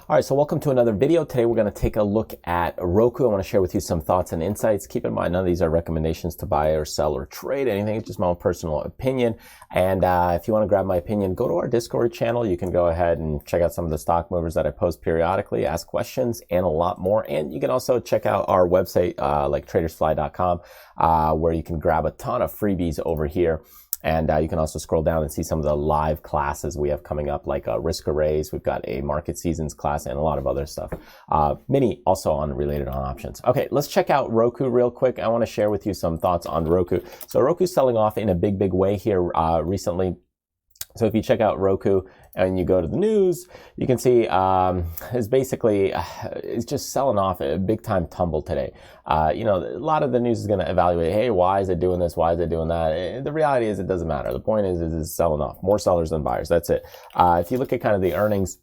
All right, so welcome to another video. Today we're going to take a look at Roku. I want to share with you some thoughts and insights. Keep in mind, none of these are recommendations to buy or sell or trade anything. It's just my own personal opinion. And if you want to grab my opinion, go to our Discord channel. You can go ahead and check out some of the stock movers that I post periodically, ask questions, and a lot more. And you can also check out our website, like tradersfly.com, where you can grab a ton of freebies over here. And you can also scroll down and see some of the live classes we have coming up, like risk arrays. We've got a market seasons class and a lot of other stuff. Many also related on options. Okay, let's check out Roku real quick. I want to share with you some thoughts on Roku. So Roku's selling off in a big way here recently. So if you check out Roku and you go to the news, you can see it's just selling off a big time tumble today. A lot of the news is going to evaluate, hey, why is it doing this? Why is it doing that? The reality is it doesn't matter. The point is it's selling off. More sellers than buyers. That's it. If you look at kind of the earnings,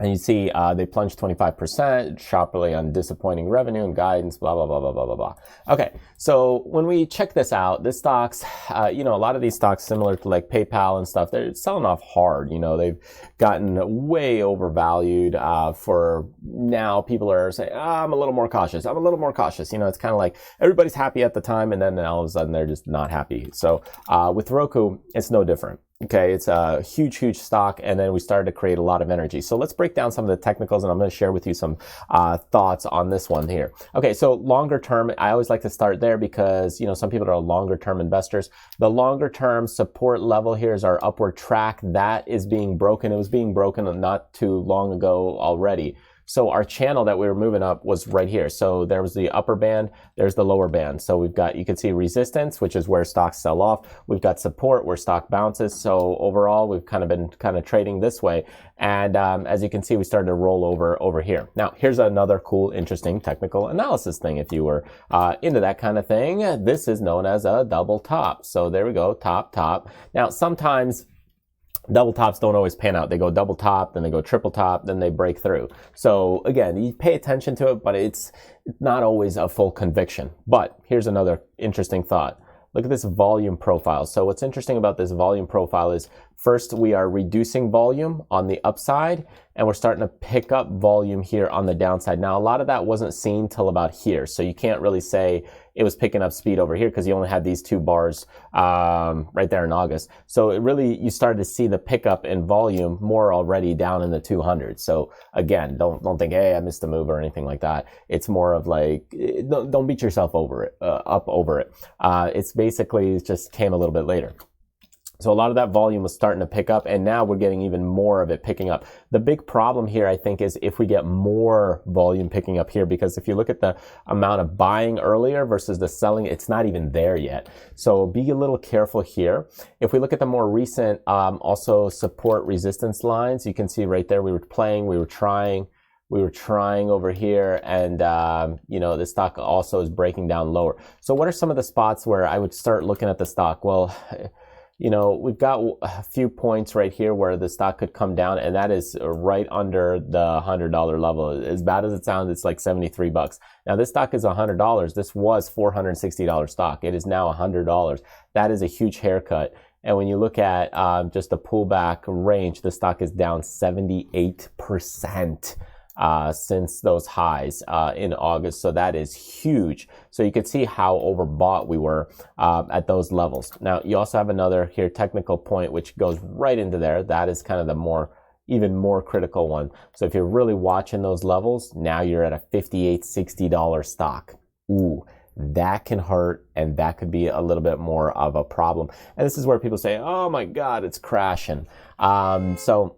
and you see they plunged 25% sharply on disappointing revenue and guidance, blah, blah, blah, blah, blah, blah, blah. Okay, so when we check this out, this stocks, a lot of these stocks similar to like PayPal and stuff, they're selling off hard. They've gotten way overvalued for now. People are saying, I'm a little more cautious. I'm a little more cautious. It's kind of like everybody's happy at the time and then all of a sudden they're just not happy. So with Roku, it's no different. Okay, it's a huge stock, and then we started to create a lot of energy. So let's break down some of the technicals, and I'm going to share with you some thoughts on this one here. Okay, so longer term, I always like to start there because, some people are longer term investors. The longer term support level here is our upward track. That is being broken. It was being broken not too long ago already. So our channel that we were moving up was right here. So there was the upper band, there's the lower band. So we've got, you can see resistance, which is where stocks sell off. We've got support where stock bounces. So overall, we've been trading this way. And as you can see, we started to roll over here. Now, here's another cool, interesting technical analysis thing. If you were into that kind of thing, this is known as a double top. So there we go, top. Now, sometimes double tops don't always pan out. They go double top, then they go triple top, then they break through. So again, you pay attention to it, but it's not always a full conviction. But here's another interesting thought. Look at this volume profile. So what's interesting about this volume profile is first we are reducing volume on the upside and we're starting to pick up volume here on the downside. Now, a lot of that wasn't seen till about here. So you can't really say it was picking up speed over here because you only had these two bars right there in August. So you started to see the pickup in volume more already down in the 200s. So again, don't think, hey, I missed a move or anything like that. It's more of like, don't beat yourself up over it. It's basically just came a little bit later. So a lot of that volume was starting to pick up, and now we're getting even more of it picking up. The big problem here, I think, is if we get more volume picking up here, because if you look at the amount of buying earlier versus the selling, it's not even there yet. So be a little careful here. If we look at the more recent, also support resistance lines, you can see right there, we were trying over here, and the stock also is breaking down lower. So what are some of the spots where I would start looking at the stock? Well, we've got a few points right here where the stock could come down, and that is right under the $100 level. As bad as it sounds, it's like 73 bucks. Now, this stock is $100. This was $460 stock. It is now $100. That is a huge haircut. And when you look at just the pullback range, the stock is down 78%. Since those highs in August. So that is huge. So you could see how overbought we were at those levels. Now, you also have another here technical point which goes right into there. That is kind of the even more critical one. So if you're really watching those levels, now you're at a $58, $60 stock. Ooh, that can hurt, and that could be a little bit more of a problem. And this is where people say, oh my God, it's crashing. So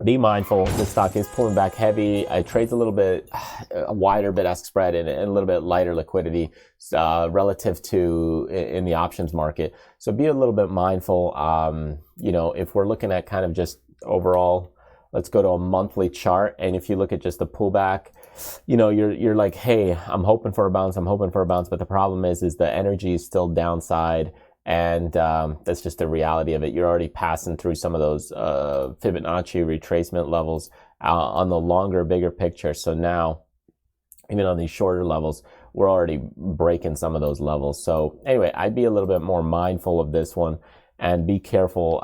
be mindful. This stock is pulling back heavy. It trades a little bit a wider bid-ask spread and a little bit lighter liquidity relative to in the options market. So be a little bit mindful. If we're looking at kind of just overall, let's go to a monthly chart. And if you look at just the pullback, you're like, hey, I'm hoping for a bounce. But the problem is the energy is still downside. And that's just the reality of it. You're already passing through some of those Fibonacci retracement levels on the longer, bigger picture. So now, even on these shorter levels, we're already breaking some of those levels. So anyway, I'd be a little bit more mindful of this one. and be careful,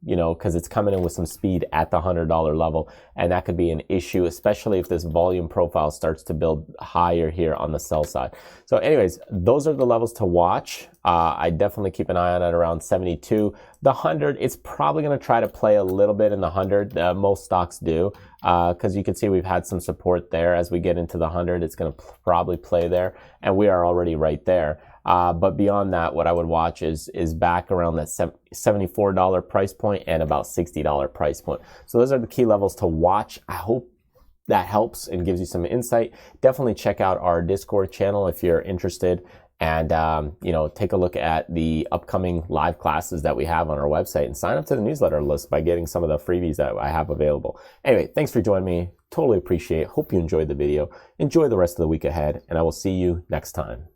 you know, because it's coming in with some speed at the $100 level, and that could be an issue, especially if this volume profile starts to build higher here on the sell side. So anyways, those are the levels to watch. I definitely keep an eye on it around 72. The 100, it's probably going to try to play a little bit in the 100. Most stocks do, because you can see we've had some support there. As we get into the 100, it's going to probably play there, and we are already right there. But beyond that, what I would watch is back around that $74 price point and about $60 price point. So those are the key levels to watch. I hope that helps and gives you some insight. Definitely check out our Discord channel if you're interested, and you know, take a look at the upcoming live classes that we have on our website, and sign up to the newsletter list by getting some of the freebies that I have available. Anyway, thanks for joining me. Totally appreciate it. Hope you enjoyed the video. Enjoy the rest of the week ahead, and I will see you next time.